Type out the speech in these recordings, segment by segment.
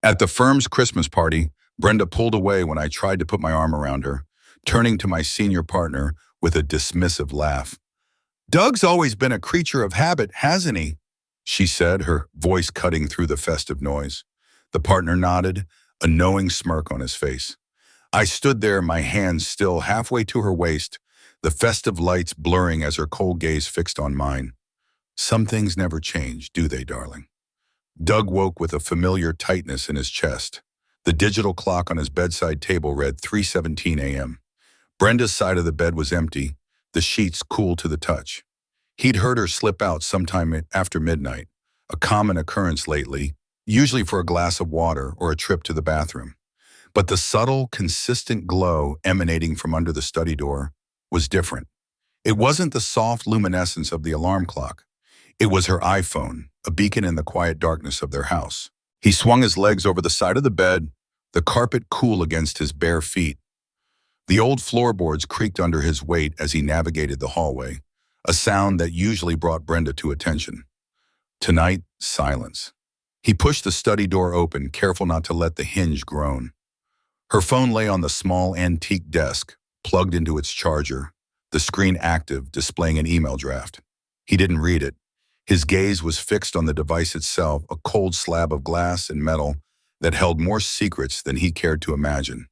At the firm's Christmas party, Brenda pulled away when I tried to put my arm around her, turning to my senior partner with a dismissive laugh. "Doug's always been a creature of habit, hasn't he?" she said, her voice cutting through the festive noise. The partner nodded, a knowing smirk on his face. I stood there, my hands still halfway to her waist, the festive lights blurring as her cold gaze fixed on mine. Some things never change, do they, darling? Doug woke with a familiar tightness in his chest. The digital clock on his bedside table read 3:17 a.m. Brenda's side of the bed was empty, the sheets cool to the touch. He'd heard her slip out sometime after midnight, a common occurrence lately, usually for a glass of water or a trip to the bathroom. But the subtle, consistent glow emanating from under the study door was different. It wasn't the soft luminescence of the alarm clock. It was her iPhone, a beacon in the quiet darkness of their house. He swung his legs over the side of the bed, the carpet cool against his bare feet. The old floorboards creaked under his weight as he navigated the hallway, a sound that usually brought Brenda to attention. Tonight, silence. He pushed the study door open, careful not to let the hinge groan. Her phone lay on the small antique desk, plugged into its charger, the screen active, displaying an email draft. He didn't read it. His gaze was fixed on the device itself, a cold slab of glass and metal that held more secrets than he cared to imagine.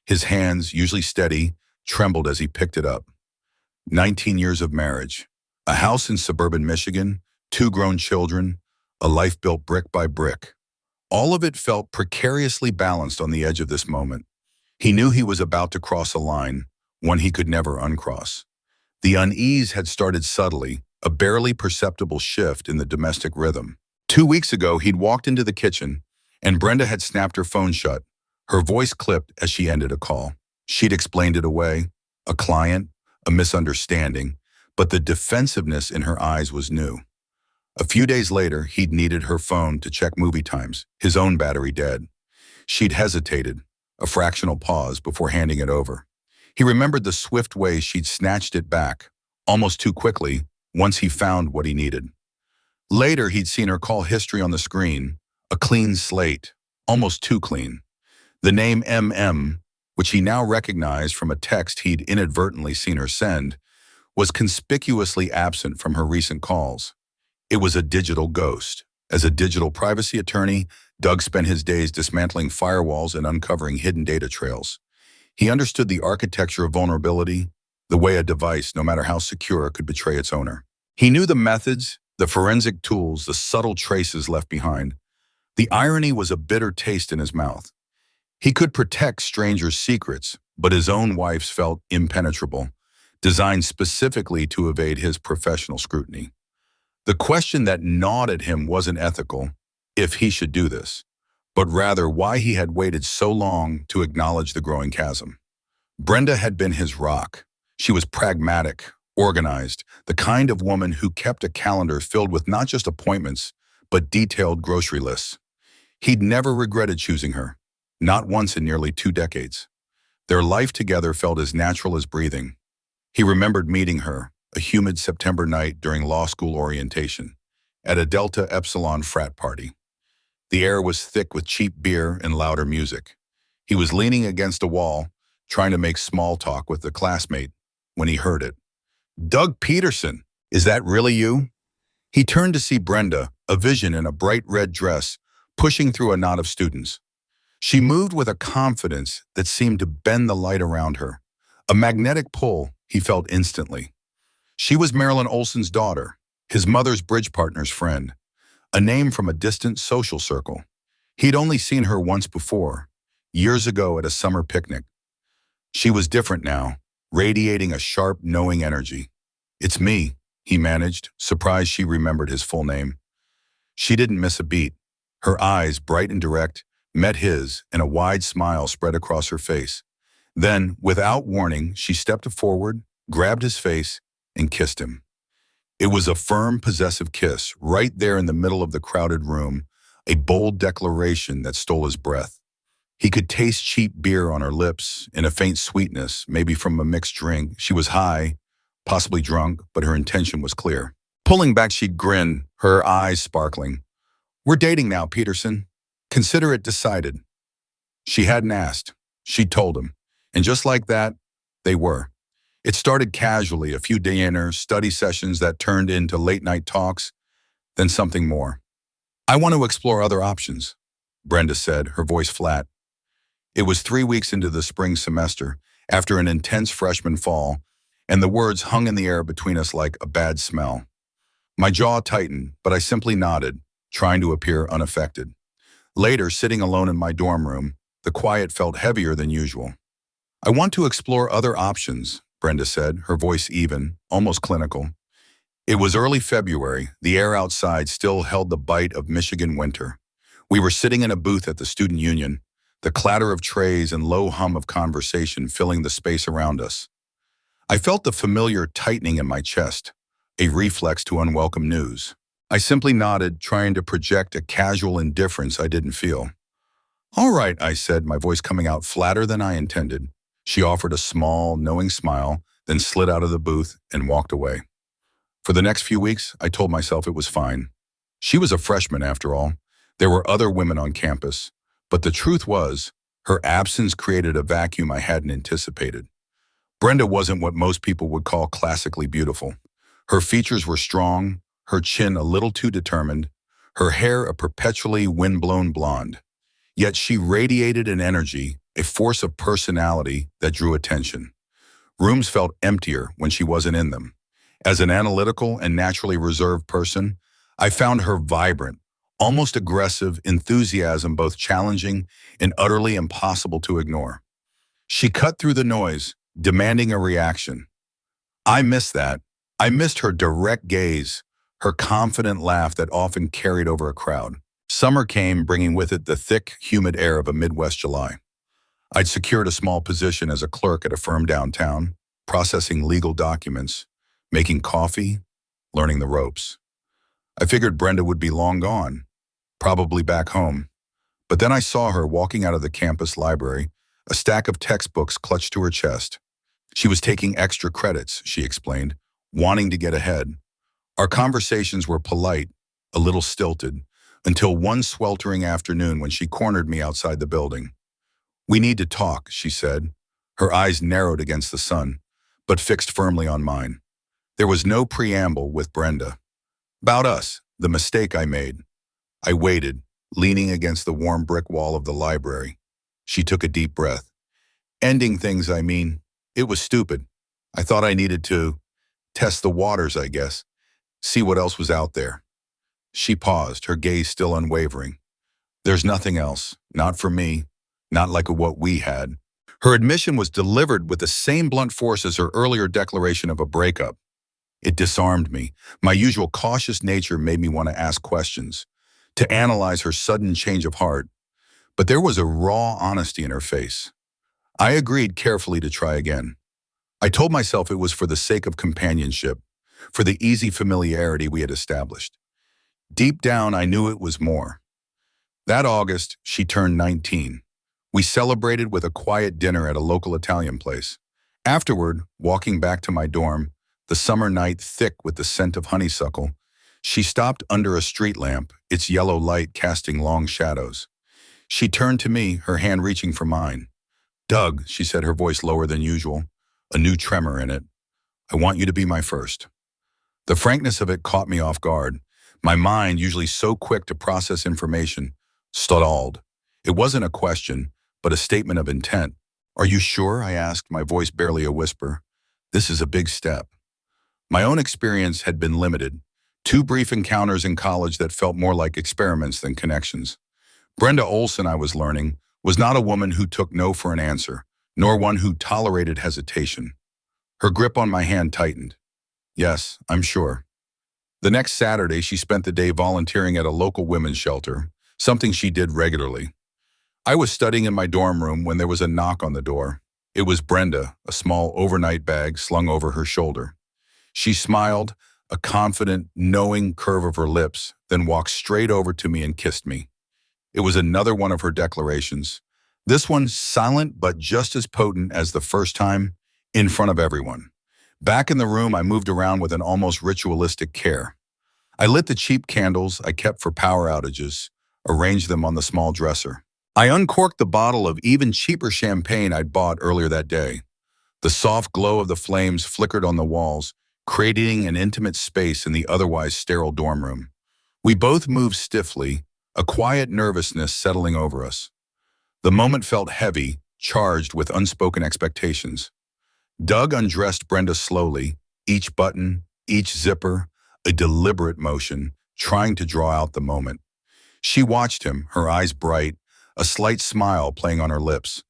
His hands, usually steady, trembled as he picked it up. 19 years of marriage, a house in suburban Michigan, 2 grown children, a life built brick by brick. All of it felt precariously balanced on the edge of this moment. He knew he was about to cross a line, one he could never uncross. The unease had started subtly, a barely perceptible shift in the domestic rhythm. 2 weeks ago, he'd walked into the kitchen, and Brenda had snapped her phone shut, her voice clipped as she ended a call. She'd explained it away, a client, a misunderstanding, but the defensiveness in her eyes was new. A few days later, he'd needed her phone to check movie times, his own battery dead. She'd hesitated, a fractional pause before handing it over. He remembered the swift way she'd snatched it back, almost too quickly, once he found what he needed. Later, he'd seen her call history on the screen, a clean slate, almost too clean. The name MM, which he now recognized from a text he'd inadvertently seen her send, was conspicuously absent from her recent calls. It was a digital ghost. As a digital privacy attorney, Doug spent his days dismantling firewalls and uncovering hidden data trails. He understood the architecture of vulnerability, the way a device, no matter how secure, could betray its owner. He knew the methods, the forensic tools, the subtle traces left behind. The irony was a bitter taste in his mouth. He could protect strangers' secrets, but his own wife's felt impenetrable, designed specifically to evade his professional scrutiny. The question that gnawed at him wasn't ethical, if he should do this, but rather why he had waited so long to acknowledge the growing chasm. Brenda had been his rock. She was pragmatic, organized, the kind of woman who kept a calendar filled with not just appointments, but detailed grocery lists. He'd never regretted choosing her, not once in nearly 2 decades. Their life together felt as natural as breathing. He remembered meeting her, a humid September night during law school orientation, at a Delta Epsilon frat party. The air was thick with cheap beer and louder music. He was leaning against a wall, trying to make small talk with a classmate, when he heard it. "Doug Peterson, is that really you?" He turned to see Brenda, a vision in a bright red dress, pushing through a knot of students. She moved with a confidence that seemed to bend the light around her, a magnetic pull he felt instantly. She was Marilyn Olson's daughter, his mother's bridge partner's friend, a name from a distant social circle. He'd only seen her once before, years ago at a summer picnic. She was different now, radiating a sharp, knowing energy. "It's me," he managed, surprised she remembered his full name. She didn't miss a beat. Her eyes, bright and direct, met his, and a wide smile spread across her face. Then, without warning, she stepped forward, grabbed his face, and kissed him. It was a firm, possessive kiss, right there in the middle of the crowded room, a bold declaration that stole his breath. He could taste cheap beer on her lips and a faint sweetness, maybe from a mixed drink. She was high, possibly drunk, but her intention was clear. Pulling back, she'd grin, her eyes sparkling. "We're dating now, Peterson." Consider it decided. She hadn't asked. She told him. And just like that, they were. It started casually, a few dinners, study sessions that turned into late-night talks, then something more. I want to explore other options, Brenda said, her voice flat. It was 3 weeks into the spring semester, after an intense freshman fall, and the words hung in the air between us like a bad smell. My jaw tightened, but I simply nodded, trying to appear unaffected. Later, sitting alone in my dorm room, the quiet felt heavier than usual. I want to explore other options, Brenda said, her voice even, almost clinical. It was early February. The air outside still held the bite of Michigan winter. We were sitting in a booth at the student union, the clatter of trays and low hum of conversation filling the space around us. I felt the familiar tightening in my chest, a reflex to unwelcome news. I simply nodded, trying to project a casual indifference I didn't feel. "All right," I said, my voice coming out flatter than I intended. She offered a small, knowing smile, then slid out of the booth and walked away. For the next few weeks, I told myself it was fine. She was a freshman, after all. There were other women on campus. But the truth was, her absence created a vacuum I hadn't anticipated. Brenda wasn't what most people would call classically beautiful. Her features were strong, her chin a little too determined, her hair a perpetually wind-blown blonde. Yet she radiated an energy, a force of personality that drew attention. Rooms felt emptier when she wasn't in them. As an analytical and naturally reserved person, I found her vibrant, almost aggressive enthusiasm both challenging and utterly impossible to ignore. She cut through the noise, demanding a reaction. I missed that. I missed her direct gaze, her confident laugh that often carried over a crowd. Summer came, bringing with it the thick, humid air of a Midwest July. I'd secured a small position as a clerk at a firm downtown, processing legal documents, making coffee, learning the ropes. I figured Brenda would be long gone, probably back home. But then I saw her walking out of the campus library, a stack of textbooks clutched to her chest. She was taking extra credits, she explained, wanting to get ahead. Our conversations were polite, a little stilted, until one sweltering afternoon when she cornered me outside the building. "We need to talk," she said. Her eyes narrowed against the sun, but fixed firmly on mine. There was no preamble with Brenda. "About us, the mistake I made." I waited, leaning against the warm brick wall of the library. She took a deep breath. "Ending things, I mean. It was stupid. I thought I needed to test the waters, I guess. See what else was out there." She paused, her gaze still unwavering. "There's nothing else. Not for me. Not like what we had." Her admission was delivered with the same blunt force as her earlier declaration of a breakup. It disarmed me. My usual cautious nature made me want to ask questions, to analyze her sudden change of heart. But there was a raw honesty in her face. I agreed carefully to try again. I told myself it was for the sake of companionship, for the easy familiarity we had established. Deep down, I knew it was more. That August, she turned 19. We celebrated with a quiet dinner at a local Italian place. Afterward, walking back to my dorm, the summer night thick with the scent of honeysuckle, she stopped under a street lamp, its yellow light casting long shadows. She turned to me, her hand reaching for mine. "Doug," she said, her voice lower than usual, a new tremor in it, "I want you to be my first." The frankness of it caught me off guard. My mind, usually so quick to process information, stalled. It wasn't a question, but a statement of intent. "Are you sure?" I asked, my voice barely a whisper. "This is a big step." My own experience had been limited. 2 brief encounters in college that felt more like experiments than connections. Brenda Olson, I was learning, was not a woman who took no for an answer, nor one who tolerated hesitation. Her grip on my hand tightened. "Yes, I'm sure." The next Saturday, she spent the day volunteering at a local women's shelter, something she did regularly. I was studying in my dorm room when there was a knock on the door. It was Brenda, a small overnight bag slung over her shoulder. She smiled, a confident, knowing curve of her lips, then walked straight over to me and kissed me. It was another one of her declarations. This one silent but just as potent as the first time, in front of everyone. Back in the room, I moved around with an almost ritualistic care. I lit the cheap candles I kept for power outages, arranged them on the small dresser. I uncorked the bottle of even cheaper champagne I'd bought earlier that day. The soft glow of the flames flickered on the walls, creating an intimate space in the otherwise sterile dorm room. We both moved stiffly, a quiet nervousness settling over us. The moment felt heavy, charged with unspoken expectations. Doug undressed Brenda slowly, each button, each zipper, a deliberate motion, trying to draw out the moment. She watched him, her eyes bright, a slight smile playing on her lips.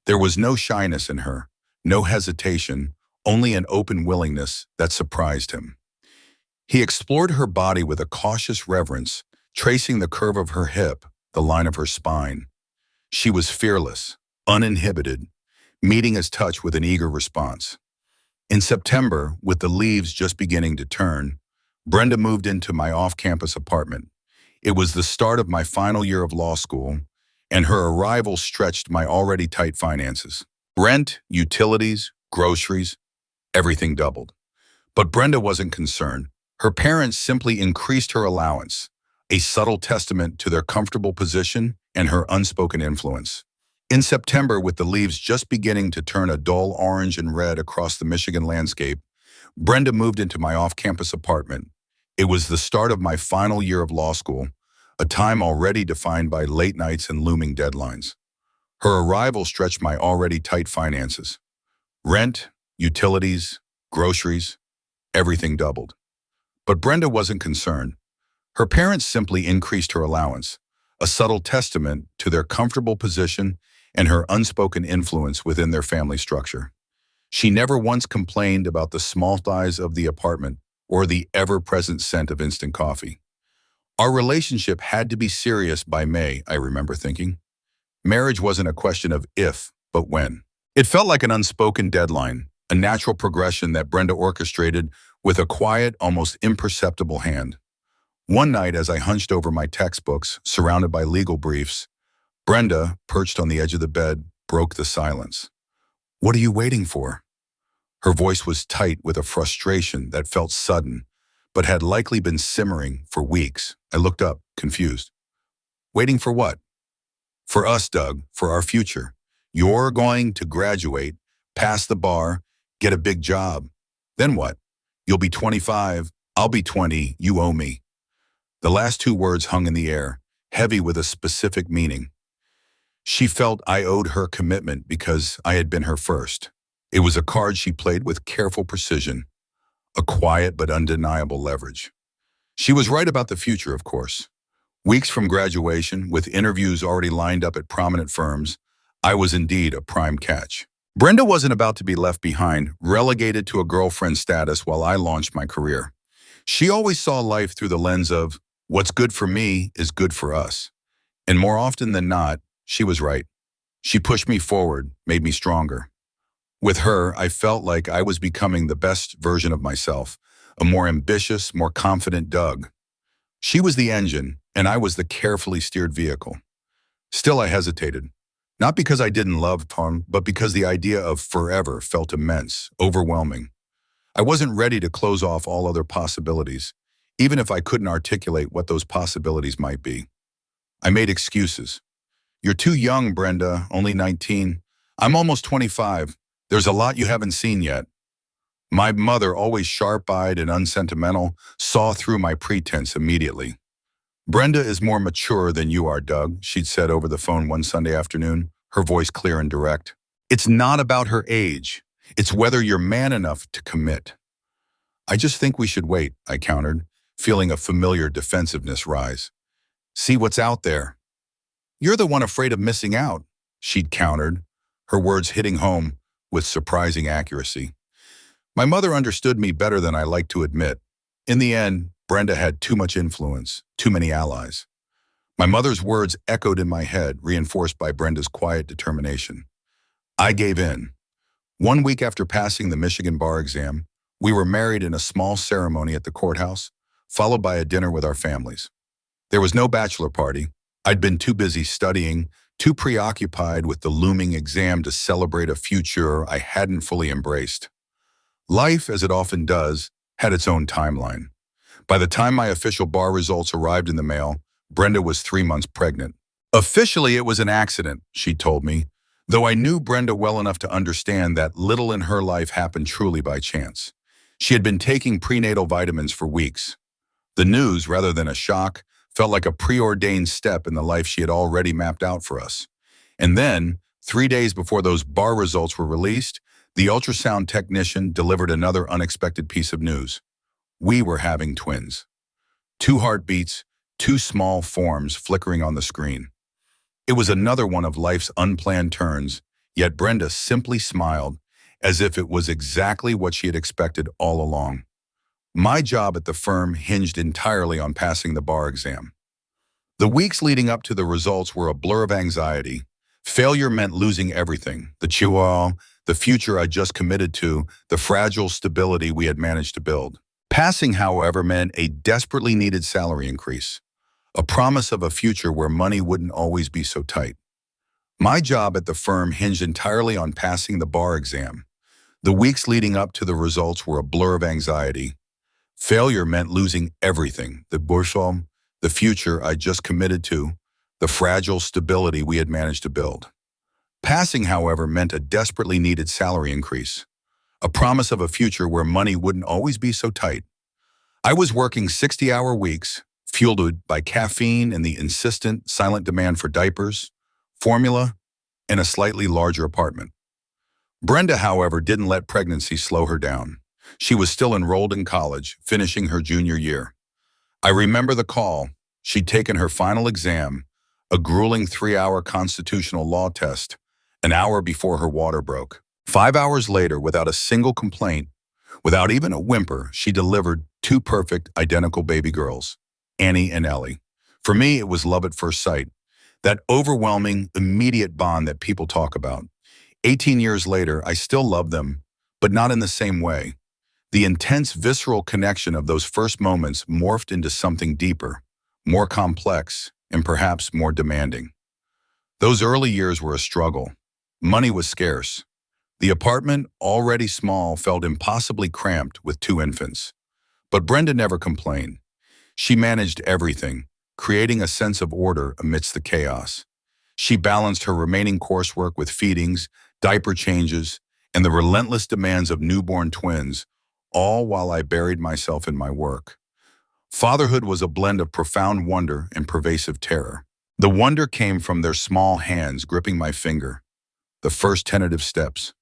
There was no shyness in her, no hesitation, only an open willingness that surprised him. He explored her body with a cautious reverence, tracing the curve of her hip, the line of her spine. She was fearless, uninhibited, meeting his touch with an eager response. In September, with the leaves just beginning to turn, Brenda moved into my off-campus apartment. It was the start of my final year of law school, and her arrival stretched my already tight finances. Rent, utilities, groceries, everything doubled. But Brenda wasn't concerned. Her parents simply increased her allowance, a subtle testament to their comfortable position and her unspoken influence. In September, with the leaves just beginning to turn a dull orange and red across the Michigan landscape, Brenda moved into my off-campus apartment. It was the start of my final year of law school, a time already defined by late nights and looming deadlines. Her arrival stretched my already tight finances. Rent, utilities, groceries, everything doubled. But Brenda wasn't concerned. Her parents simply increased her allowance, a subtle testament to their comfortable position and her unspoken influence within their family structure. She never once complained about the small size of the apartment or the ever-present scent of instant coffee. Our relationship had to be serious by May, I remember thinking. Marriage wasn't a question of if, but when. It felt like an unspoken deadline, a natural progression that Brenda orchestrated with a quiet, almost imperceptible hand. One night, as I hunched over my textbooks, surrounded by legal briefs, Brenda, perched on the edge of the bed, broke the silence. "What are you waiting for?" Her voice was tight with a frustration that felt sudden, but had likely been simmering for weeks. I looked up, confused. "Waiting for what?" "For us, Doug, for our future. You're going to graduate, pass the bar, get a big job. Then what? You'll be 25, I'll be 20, you owe me." The last two words hung in the air, heavy with a specific meaning. She felt I owed her commitment because I had been her first. It was a card she played with careful precision, a quiet but undeniable leverage. She was right about the future, of course. Weeks from graduation, with interviews already lined up at prominent firms, I was indeed a prime catch. Brenda wasn't about to be left behind, relegated to a girlfriend status while I launched my career. She always saw life through the lens of, what's good for me is good for us. And more often than not, she was right. She pushed me forward, made me stronger. With her, I felt like I was becoming the best version of myself, a more ambitious, more confident Doug. She was the engine, and I was the carefully steered vehicle. Still, I hesitated. Not because I didn't love Tom, but because the idea of forever felt immense, overwhelming. I wasn't ready to close off all other possibilities, even if I couldn't articulate what those possibilities might be. I made excuses. "You're too young, Brenda, only 19. I'm almost 25. There's a lot you haven't seen yet." My mother, always sharp-eyed and unsentimental, saw through my pretense immediately. "Brenda is more mature than you are, Doug," she'd said over the phone one Sunday afternoon, her voice clear and direct. "It's not about her age. It's whether you're man enough to commit." "I just think we should wait," I countered, feeling a familiar defensiveness rise. "See what's out there." "You're the one afraid of missing out," she'd countered, her words hitting home with surprising accuracy. My mother understood me better than I liked to admit. In the end, Brenda had too much influence, too many allies. My mother's words echoed in my head, reinforced by Brenda's quiet determination. I gave in. 1 week after passing the Michigan bar exam, we were married in a small ceremony at the courthouse, followed by a dinner with our families. There was no bachelor party. I'd been too busy studying, too preoccupied with the looming exam to celebrate a future I hadn't fully embraced. Life, as it often does, had its own timeline. By the time my official bar results arrived in the mail, Brenda was 3 months pregnant. Officially, it was an accident, she told me, though I knew Brenda well enough to understand that little in her life happened truly by chance. She had been taking prenatal vitamins for weeks. The news, rather than a shock, felt like a preordained step in the life she had already mapped out for us. And then, 3 days before those bar results were released, the ultrasound technician delivered another unexpected piece of news. We were having twins. 2 heartbeats, 2 small forms flickering on the screen. It was another one of life's unplanned turns, yet Brenda simply smiled, as if it was exactly what she had expected all along. My job at the firm hinged entirely on passing the bar exam. The weeks leading up to the results were a blur of anxiety. Failure meant losing everything, the chihuahua, the future I just committed to, the fragile stability we had managed to build. Passing, however, meant a desperately needed salary increase, a promise of a future where money wouldn't always be so tight. My job at the firm hinged entirely on passing the bar exam. The weeks leading up to the results were a blur of anxiety. Failure meant losing everything, the bourgeois, the future I just committed to, the fragile stability we had managed to build. Passing, however, meant a desperately needed salary increase, a promise of a future where money wouldn't always be so tight. I was working 60-hour weeks, fueled by caffeine and the insistent, silent demand for diapers, formula, and a slightly larger apartment. Brenda, however, didn't let pregnancy slow her down. She was still enrolled in college, finishing her junior year. I remember the call. She'd taken her final exam, a grueling 3-hour constitutional law test, an hour before her water broke. 5 hours later, without a single complaint, without even a whimper, she delivered 2 perfect, identical baby girls, Annie and Ellie. For me, it was love at first sight, that overwhelming, immediate bond that people talk about. 18 years later, I still love them, but not in the same way. The intense, visceral connection of those first moments morphed into something deeper, more complex, and perhaps more demanding. Those early years were a struggle. Money was scarce. The apartment, already small, felt impossibly cramped with 2 infants. But Brenda never complained. She managed everything, creating a sense of order amidst the chaos. She balanced her remaining coursework with feedings, diaper changes, and the relentless demands of newborn twins, all while I buried myself in my work. Fatherhood was a blend of profound wonder and pervasive terror. The wonder came from their small hands gripping my finger, the first tentative steps,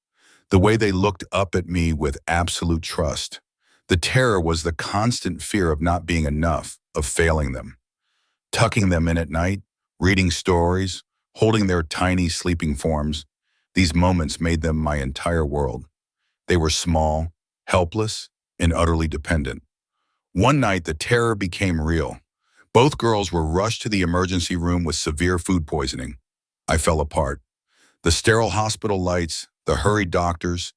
the way they looked up at me with absolute trust. The terror was the constant fear of not being enough, of failing them. Tucking them in at night, reading stories, holding their tiny sleeping forms, these moments made them my entire world. They were small, helpless, and utterly dependent. One night, the terror became real. Both girls were rushed to the emergency room with severe food poisoning. I fell apart. The sterile hospital lights, the hurried doctors,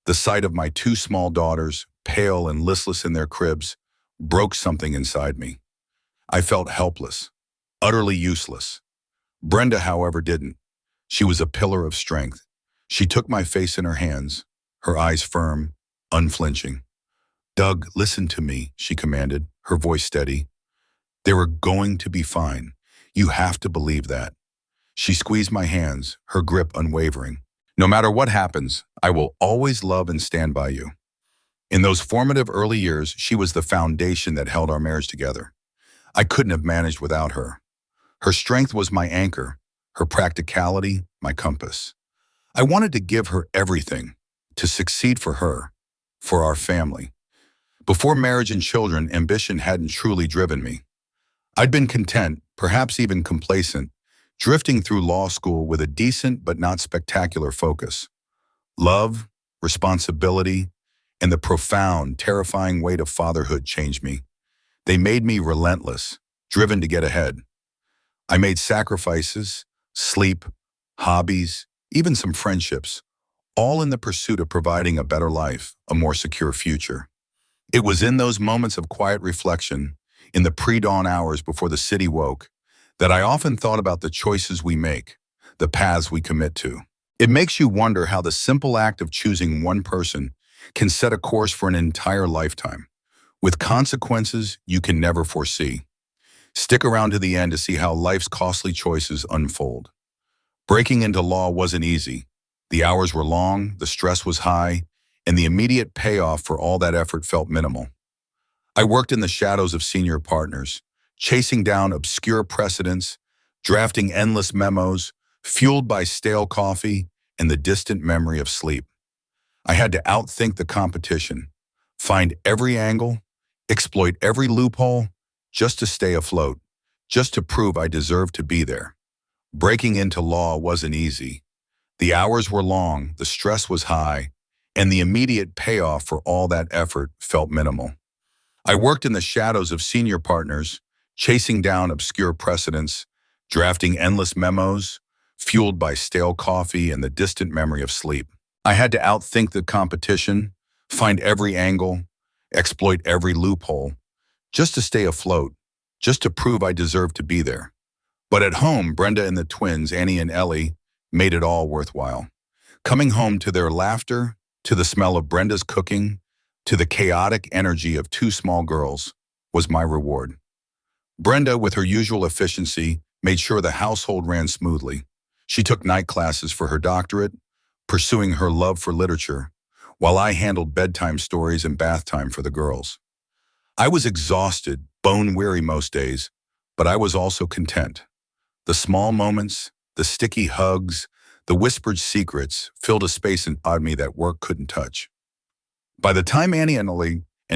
the sight of my 2 small daughters, pale and listless in their cribs, broke something inside me. I felt helpless, utterly useless. Brenda, however, didn't. She was a pillar of strength. She took my face in her hands, her eyes firm, unflinching. "Doug, listen to me," she commanded, her voice steady. "They were going to be fine. You have to believe that." She squeezed my hands, her grip unwavering. "No matter what happens, I will always love and stand by you." In those formative early years, she was the foundation that held our marriage together. I couldn't have managed without her. Her strength was my anchor, her practicality, my compass. I wanted to give her everything, to succeed for her, for our family. Before marriage and children, ambition hadn't truly driven me. I'd been content, perhaps even complacent, drifting through law school with a decent but not spectacular focus. Love, responsibility, and the profound, terrifying weight of fatherhood changed me. They made me relentless, driven to get ahead. I made sacrifices, sleep, hobbies, even some friendships, all in the pursuit of providing a better life, a more secure future. It was in those moments of quiet reflection, in the pre-dawn hours before the city woke, that I often thought about the choices we make, the paths we commit to. It makes you wonder how the simple act of choosing one person can set a course for an entire lifetime, with consequences you can never foresee. Stick around to the end to see how life's costly choices unfold. Breaking into law wasn't easy. The hours were long, the stress was high, and the immediate payoff for all that effort felt minimal. I worked in the shadows of senior partners, chasing down obscure precedents, drafting endless memos, fueled by stale coffee and the distant memory of sleep. I had to outthink the competition, find every angle, exploit every loophole, just to stay afloat, just to prove I deserved to be there. Breaking into law wasn't easy. The hours were long, the stress was high, and the immediate payoff for all that effort felt minimal. I worked in the shadows of senior partners, chasing down obscure precedents, drafting endless memos, fueled by stale coffee and the distant memory of sleep. I had to outthink the competition, find every angle, exploit every loophole, just to stay afloat, just to prove I deserved to be there. But at home, Brenda and the twins, Annie and Ellie, made it all worthwhile. Coming home to their laughter, to the smell of Brenda's cooking, to the chaotic energy of two small girls, was my reward. Brenda, with her usual efficiency, made sure the household ran smoothly. She took night classes for her doctorate, pursuing her love for literature, while I handled bedtime stories and bath time for the girls. I was exhausted, bone-weary most days, but I was also content. The small moments, the sticky hugs, the whispered secrets filled a space inside me that work couldn't touch. By the time Annie and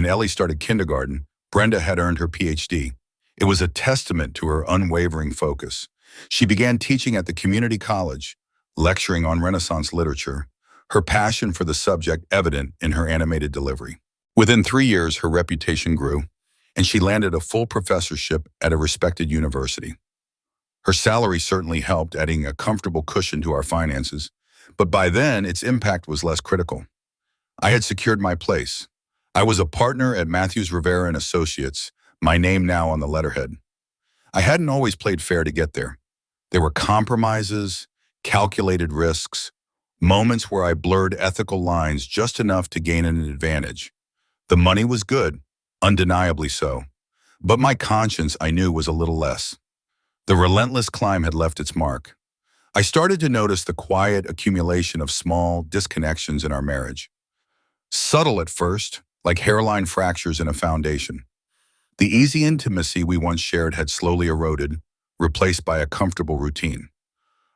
Ellie started kindergarten, Brenda had earned her PhD. It was a testament to her unwavering focus. She began teaching at the community college, lecturing on Renaissance literature, her passion for the subject evident in her animated delivery. Within 3 years, her reputation grew, and she landed a full professorship at a respected university. Her salary certainly helped, adding a comfortable cushion to our finances, but by then, its impact was less critical. I had secured my place. I was a partner at Matthews Rivera and Associates, my name now on the letterhead. I hadn't always played fair to get there. There were compromises, calculated risks, moments where I blurred ethical lines just enough to gain an advantage. The money was good, undeniably so, but my conscience, I knew, was a little less. The relentless climb had left its mark. I started to notice the quiet accumulation of small disconnections in our marriage. Subtle at first, like hairline fractures in a foundation. The easy intimacy we once shared had slowly eroded, replaced by a comfortable routine.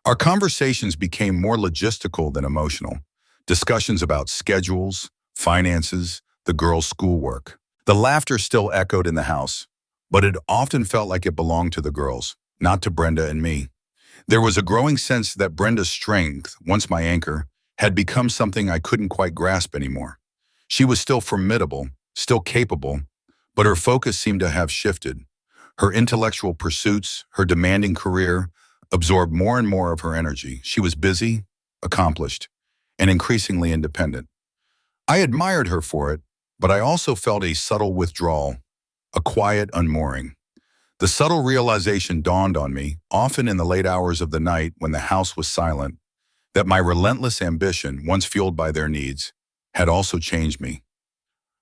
Our conversations became more logistical than emotional. Discussions about schedules, finances, the girls' schoolwork. The laughter still echoed in the house, but it often felt like it belonged to the girls, not to Brenda and me. There was a growing sense that Brenda's strength, once my anchor, had become something I couldn't quite grasp anymore. She was still formidable, still capable, but her focus seemed to have shifted. Her intellectual pursuits, her demanding career, absorbed more and more of her energy. She was busy, accomplished, and increasingly independent. I admired her for it, but I also felt a subtle withdrawal, a quiet unmooring. The subtle realization dawned on me, often in the late hours of the night when the house was silent, that my relentless ambition, once fueled by their needs, had also changed me.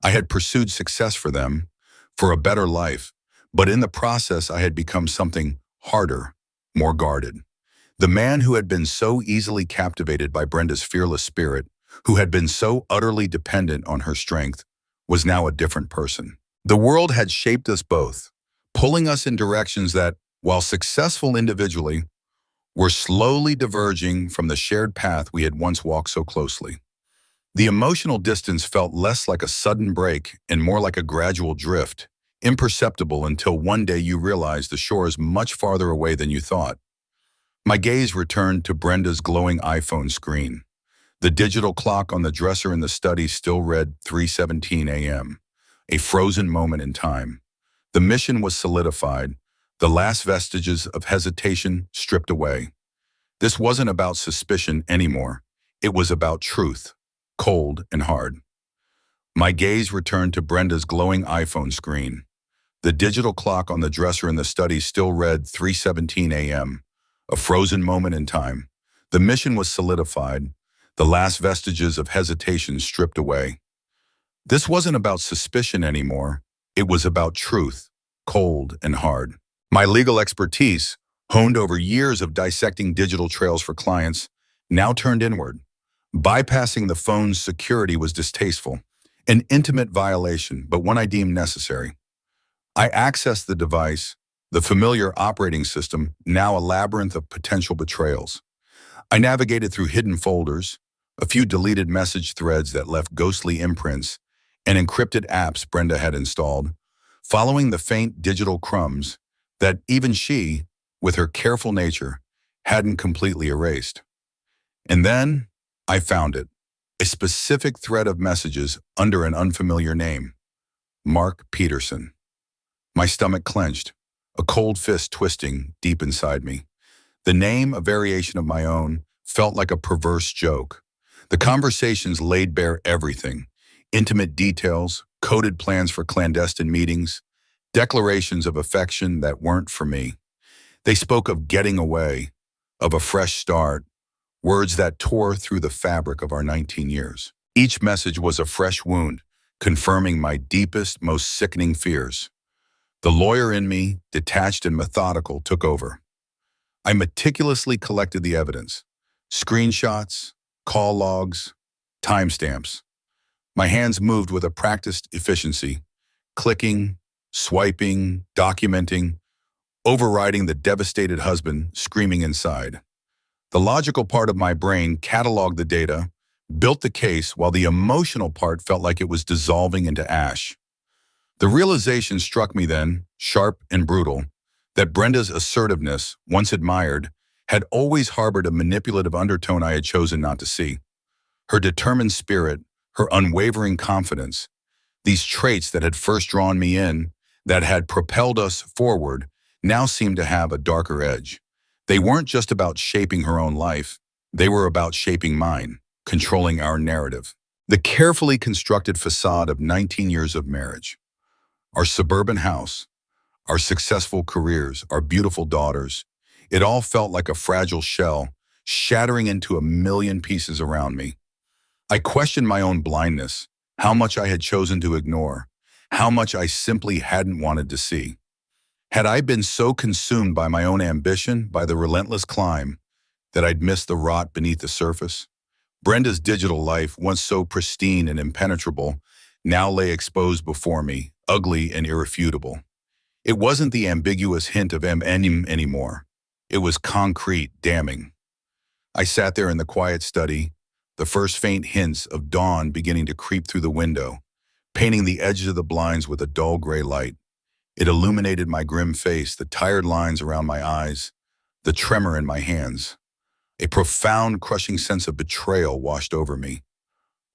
I had pursued success for them, for a better life, but in the process I had become something harder, more guarded. The man who had been so easily captivated by Brenda's fearless spirit, who had been so utterly dependent on her strength, was now a different person. The world had shaped us both, pulling us in directions that, while successful individually, were slowly diverging from the shared path we had once walked so closely. The emotional distance felt less like a sudden break and more like a gradual drift, imperceptible until one day you realized the shore is much farther away than you thought. My gaze returned to Brenda's glowing iPhone screen. The digital clock on the dresser in the study still read 3:17 a.m., a frozen moment in time. The mission was solidified, the last vestiges of hesitation stripped away. This wasn't about suspicion anymore. It was about truth, cold and hard. My gaze returned to Brenda's glowing iPhone screen. The digital clock on the dresser in the study still read 3:17 a.m., a frozen moment in time. The mission was solidified, the last vestiges of hesitation stripped away. This wasn't about suspicion anymore. It was about truth, cold and hard. My legal expertise, honed over years of dissecting digital trails for clients, now turned inward. Bypassing the phone's security was distasteful, an intimate violation, but one I deemed necessary. I accessed the device, the familiar operating system, now a labyrinth of potential betrayals. I navigated through hidden folders, a few deleted message threads that left ghostly imprints, and encrypted apps Brenda had installed, following the faint digital crumbs that even she, with her careful nature, hadn't completely erased. And then I found it, a specific thread of messages under an unfamiliar name, Mark Peterson. My stomach clenched, a cold fist twisting deep inside me. The name, a variation of my own, felt like a perverse joke. The conversations laid bare everything: intimate details, coded plans for clandestine meetings, declarations of affection that weren't for me. They spoke of getting away, of a fresh start, words that tore through the fabric of our 19 years. Each message was a fresh wound, confirming my deepest, most sickening fears. The lawyer in me, detached and methodical, took over. I meticulously collected the evidence: screenshots, call logs, timestamps. My hands moved with a practiced efficiency, clicking, swiping, documenting, overriding the devastated husband screaming inside. The logical part of my brain cataloged the data, built the case, while the emotional part felt like it was dissolving into ash. The realization struck me then, sharp and brutal, that Brenda's assertiveness, once admired, had always harbored a manipulative undertone I had chosen not to see. Her determined spirit, her unwavering confidence, these traits that had first drawn me in, that had propelled us forward, now seemed to have a darker edge. They weren't just about shaping her own life, they were about shaping mine, controlling our narrative. The carefully constructed facade of 19 years of marriage. Our suburban house, our successful careers, our beautiful daughters. It all felt like a fragile shell, shattering into a million pieces around me. I questioned my own blindness, how much I had chosen to ignore, how much I simply hadn't wanted to see. Had I been so consumed by my own ambition, by the relentless climb, that I'd missed the rot beneath the surface? Brenda's digital life, once so pristine and impenetrable, now lay exposed before me, ugly and irrefutable. It wasn't the ambiguous hint of anymore. It was concrete, damning. I sat there in the quiet study, the first faint hints of dawn beginning to creep through the window, painting the edges of the blinds with a dull gray light. It illuminated my grim face, the tired lines around my eyes, the tremor in my hands. A profound, crushing sense of betrayal washed over me.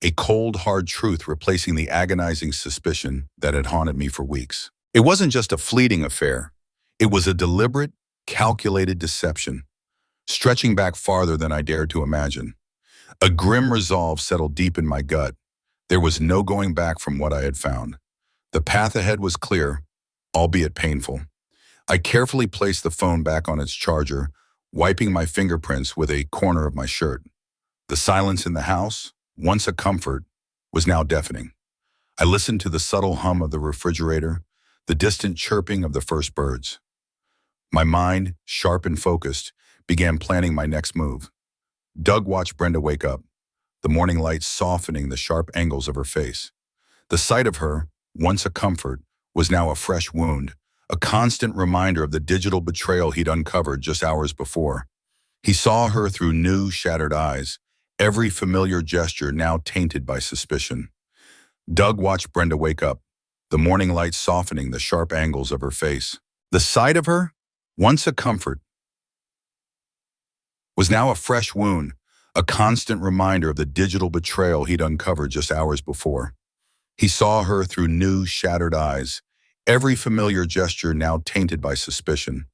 A cold, hard truth replacing the agonizing suspicion that had haunted me for weeks. It wasn't just a fleeting affair. It was a deliberate, calculated deception, stretching back farther than I dared to imagine. A grim resolve settled deep in my gut. There was no going back from what I had found. The path ahead was clear, albeit painful. I carefully placed the phone back on its charger, wiping my fingerprints with a corner of my shirt. The silence in the house, once a comfort, was now deafening. I listened to the subtle hum of the refrigerator, the distant chirping of the first birds. My mind, sharp and focused, began planning my next move. Doug watched Brenda wake up, the morning light softening the sharp angles of her face. The sight of her, once a comfort, was now a fresh wound, a constant reminder of the digital betrayal he'd uncovered just hours before. He saw her through new, shattered eyes, every familiar gesture now tainted by suspicion. Doug watched Brenda wake up, the morning light softening the sharp angles of her face. The sight of her, once a comfort, was now a fresh wound, a constant reminder of the digital betrayal he'd uncovered just hours before. He saw her through new, shattered eyes, every familiar gesture now tainted by suspicion.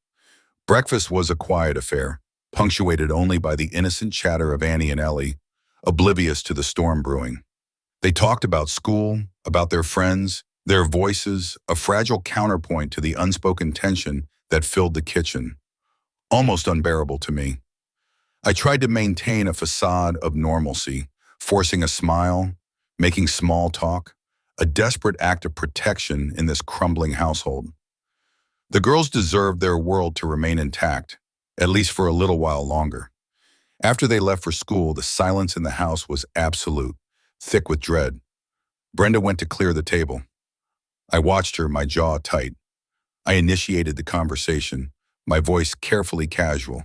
Breakfast was a quiet affair, punctuated only by the innocent chatter of Annie and Ellie, oblivious to the storm brewing. They talked about school, about their friends, their voices, a fragile counterpoint to the unspoken tension that filled the kitchen, almost unbearable to me. I tried to maintain a facade of normalcy, forcing a smile, making small talk, a desperate act of protection in this crumbling household. The girls deserved their world to remain intact, at least for a little while longer. After they left for school, the silence in the house was absolute, thick with dread. Brenda went to clear the table. I watched her, my jaw tight. I initiated the conversation, my voice carefully casual,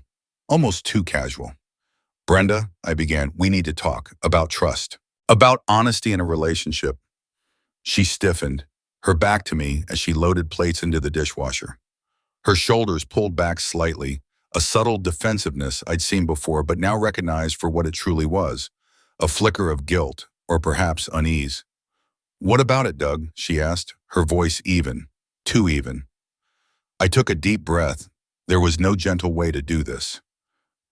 almost too casual. Brenda, I began, we need to talk about trust, about honesty in a relationship. She stiffened, her back to me as she loaded plates into the dishwasher. Her shoulders pulled back slightly, a subtle defensiveness I'd seen before but now recognized for what it truly was, a flicker of guilt, or perhaps unease. What about it, Doug? She asked, her voice even, too even. I took a deep breath. There was no gentle way to do this.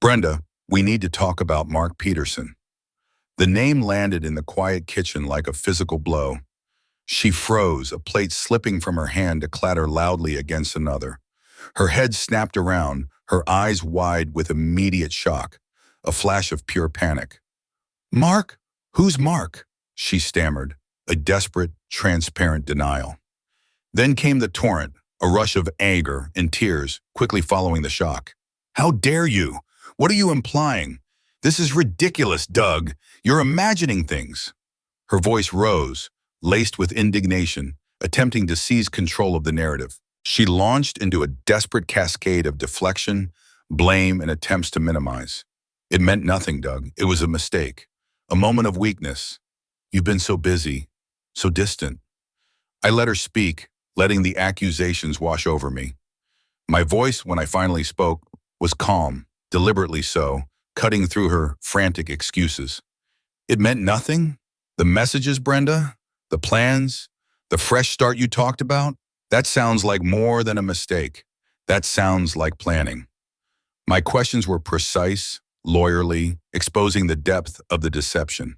Brenda, we need to talk about Mark Peterson. The name landed in the quiet kitchen like a physical blow. She froze, a plate slipping from her hand to clatter loudly against another. Her head snapped around, her eyes wide with immediate shock, a flash of pure panic. Mark? Who's Mark? She stammered, a desperate, transparent denial. Then came the torrent, a rush of anger and tears, quickly following the shock. How dare you? What are you implying? This is ridiculous, Doug. You're imagining things. Her voice rose, laced with indignation, attempting to seize control of the narrative. She launched into a desperate cascade of deflection, blame, and attempts to minimize. It meant nothing, Doug. It was a mistake, a moment of weakness. You've been so busy, so distant. I let her speak, letting the accusations wash over me. My voice, when I finally spoke, was calm, deliberately so, cutting through her frantic excuses. It meant nothing? The messages, Brenda? The plans? The fresh start you talked about? That sounds like more than a mistake. That sounds like planning. My questions were precise, lawyerly, exposing the depth of the deception.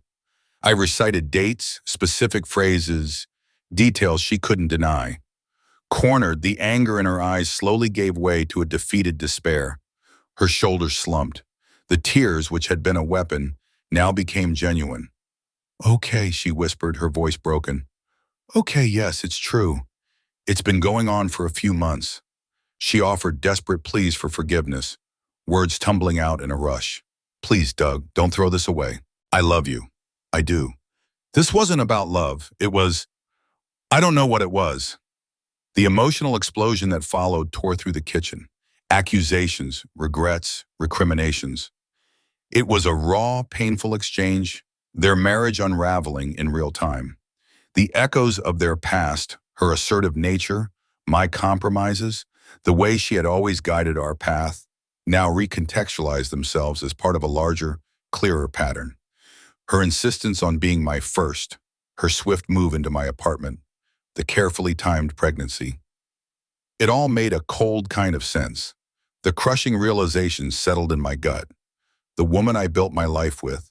I recited dates, specific phrases, details she couldn't deny. Cornered, the anger in her eyes slowly gave way to a defeated despair. Her shoulders slumped. The tears, which had been a weapon, now became genuine. Okay, she whispered, her voice broken. Okay, yes, it's true. It's been going on for a few months. She offered desperate pleas for forgiveness, words tumbling out in a rush. Please, Doug, don't throw this away. I love you. I do. This wasn't about love. It was, I don't know what it was. The emotional explosion that followed tore through the kitchen. Accusations, regrets, recriminations. It was a raw, painful exchange, their marriage unraveling in real time. The echoes of their past, her assertive nature, my compromises, the way she had always guided our path, now recontextualized themselves as part of a larger, clearer pattern. Her insistence on being my first, her swift move into my apartment, the carefully timed pregnancy. It all made a cold kind of sense. The crushing realization settled in my gut. The woman I built my life with,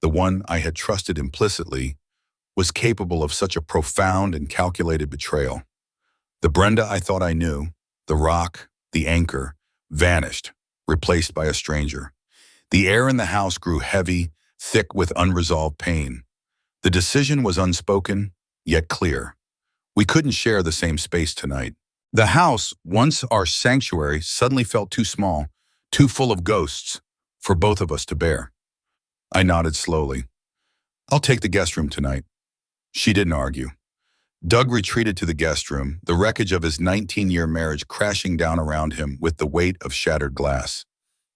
the one I had trusted implicitly, was capable of such a profound and calculated betrayal. The Brenda I thought I knew, the rock, the anchor, vanished, replaced by a stranger. The air in the house grew heavy, thick with unresolved pain. The decision was unspoken, yet clear. We couldn't share the same space tonight. The house, once our sanctuary, suddenly felt too small, too full of ghosts, for both of us to bear. I nodded slowly. I'll take the guest room tonight. She didn't argue. Doug retreated to the guest room, the wreckage of his 19-year marriage crashing down around him with the weight of shattered glass.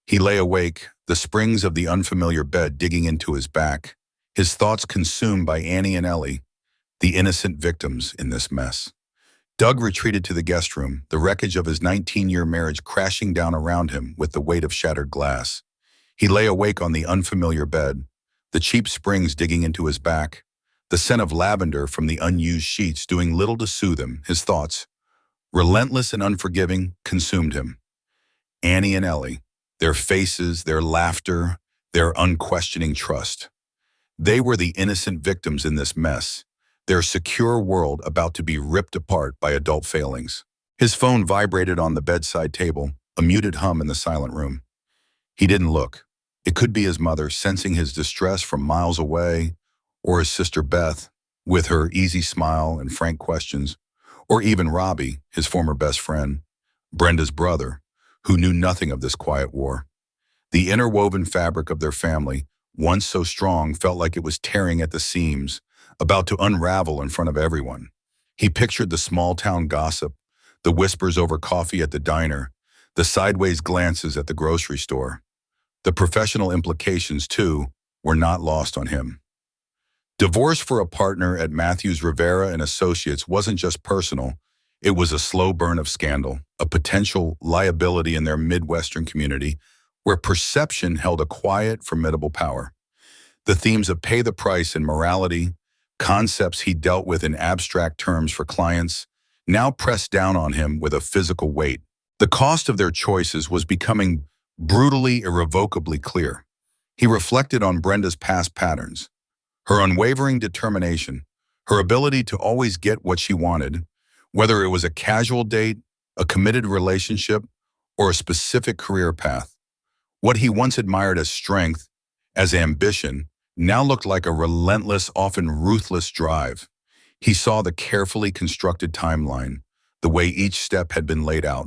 He lay awake, the springs of the unfamiliar bed digging into his back, his thoughts consumed by Annie and Ellie, the innocent victims in this mess. Doug retreated to the guest room, the wreckage of his 19-year marriage crashing down around him with the weight of shattered glass. He lay awake on the unfamiliar bed, the cheap springs digging into his back, the scent of lavender from the unused sheets doing little to soothe him. His thoughts, relentless and unforgiving, consumed him. Annie and Ellie, their faces, their laughter, their unquestioning trust. They were the innocent victims in this mess, their secure world about to be ripped apart by adult failings. His phone vibrated on the bedside table, a muted hum in the silent room. He didn't look. It could be his mother, sensing his distress from miles away, or his sister Beth, with her easy smile and frank questions, or even Robbie, his former best friend, Brenda's brother, who knew nothing of this quiet war. The interwoven fabric of their family, once so strong, felt like it was tearing at the seams, about to unravel in front of everyone. He pictured the small-town gossip, the whispers over coffee at the diner, the sideways glances at the grocery store. The professional implications, too, were not lost on him. Divorce for a partner at Matthews Rivera and Associates wasn't just personal, it was a slow burn of scandal, a potential liability in their Midwestern community where perception held a quiet, formidable power. The themes of pay the price and morality, concepts he dealt with in abstract terms for clients, now pressed down on him with a physical weight. The cost of their choices was becoming brutally, irrevocably clear. He reflected on Brenda's past patterns, her unwavering determination, her ability to always get what she wanted, whether it was a casual date, a committed relationship, or a specific career path. What he once admired as strength, as ambition, now looked like a relentless, often ruthless drive. He saw the carefully constructed timeline, the way each step had been laid out,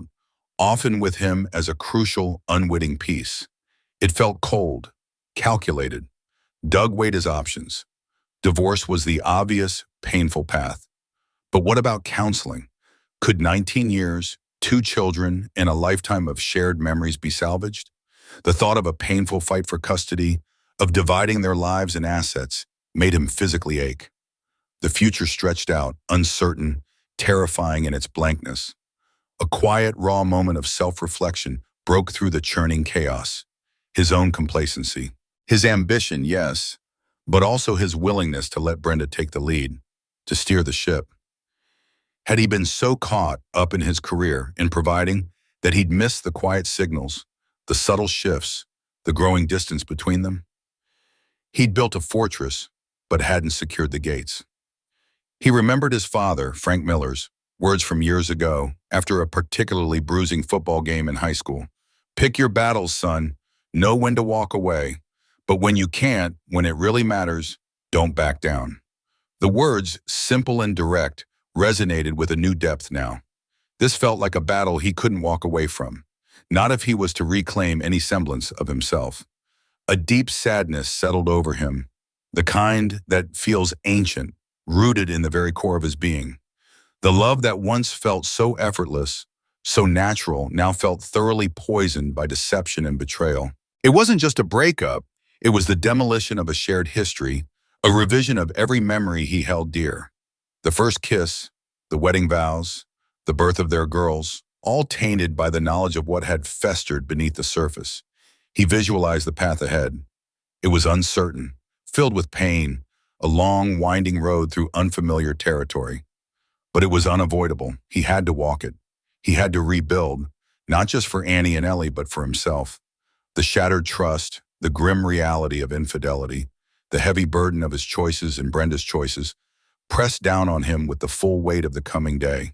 often with him as a crucial, unwitting piece. It felt cold, calculated. Doug weighed his options. Divorce was the obvious, painful path. But what about counseling? Could 19 years, 2 children, and a lifetime of shared memories be salvaged? The thought of a painful fight for custody, of dividing their lives and assets, made him physically ache. The future stretched out, uncertain, terrifying in its blankness. A quiet, raw moment of self-reflection broke through the churning chaos. His own complacency. His ambition, yes, but also his willingness to let Brenda take the lead, to steer the ship. Had he been so caught up in his career, in providing, that he'd missed the quiet signals, the subtle shifts, the growing distance between them? He'd built a fortress, but hadn't secured the gates. He remembered his father, Frank Miller's, words from years ago, after a particularly bruising football game in high school. "Pick your battles, son. Know when to walk away. But when you can't, when it really matters, don't back down." The words, simple and direct, resonated with a new depth now. This felt like a battle he couldn't walk away from, not if he was to reclaim any semblance of himself. A deep sadness settled over him, the kind that feels ancient, rooted in the very core of his being. The love that once felt so effortless, so natural, now felt thoroughly poisoned by deception and betrayal. It wasn't just a breakup, it was the demolition of a shared history, a revision of every memory he held dear. The first kiss, the wedding vows, the birth of their girls, all tainted by the knowledge of what had festered beneath the surface. He visualized the path ahead. It was uncertain, filled with pain, a long, winding road through unfamiliar territory. But it was unavoidable. He had to walk it. He had to rebuild, not just for Annie and Ellie, but for himself. The shattered trust, the grim reality of infidelity, the heavy burden of his choices and Brenda's choices, pressed down on him with the full weight of the coming day.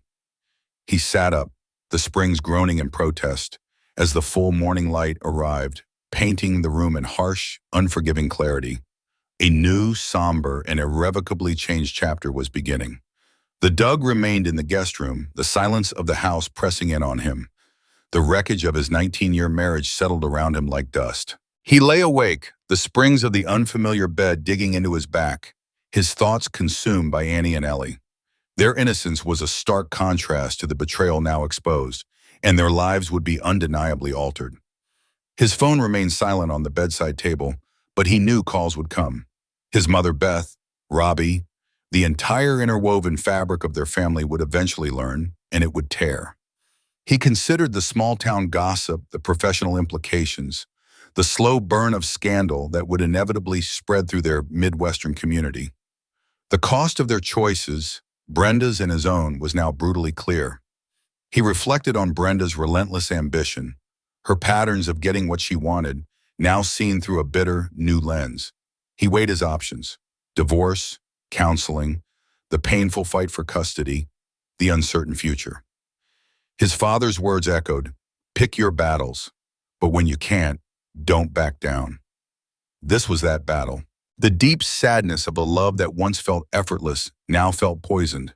He sat up, the springs groaning in protest, as the full morning light arrived, painting the room in harsh, unforgiving clarity. A new, somber, and irrevocably changed chapter was beginning. The Doug remained in the guest room, the silence of the house pressing in on him. The wreckage of his 19-year marriage settled around him like dust. He lay awake, the springs of the unfamiliar bed digging into his back, his thoughts consumed by Annie and Ellie. Their innocence was a stark contrast to the betrayal now exposed, and their lives would be undeniably altered. His phone remained silent on the bedside table, but he knew calls would come. His mother Beth, Robbie, the entire interwoven fabric of their family would eventually learn, and it would tear. He considered the small-town gossip, the professional implications, the slow burn of scandal that would inevitably spread through their Midwestern community. The cost of their choices, Brenda's and his own, was now brutally clear. He reflected on Brenda's relentless ambition, her patterns of getting what she wanted, now seen through a bitter, new lens. He weighed his options: divorce, counseling, the painful fight for custody, the uncertain future. His father's words echoed, "Pick your battles, but when you can't, don't back down." This was that battle. The deep sadness of a love that once felt effortless now felt poisoned.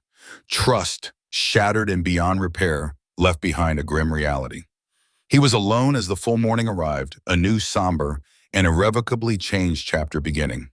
Trust, shattered and beyond repair, left behind a grim reality. He was alone as the full morning arrived, a new somber and irrevocably changed chapter beginning.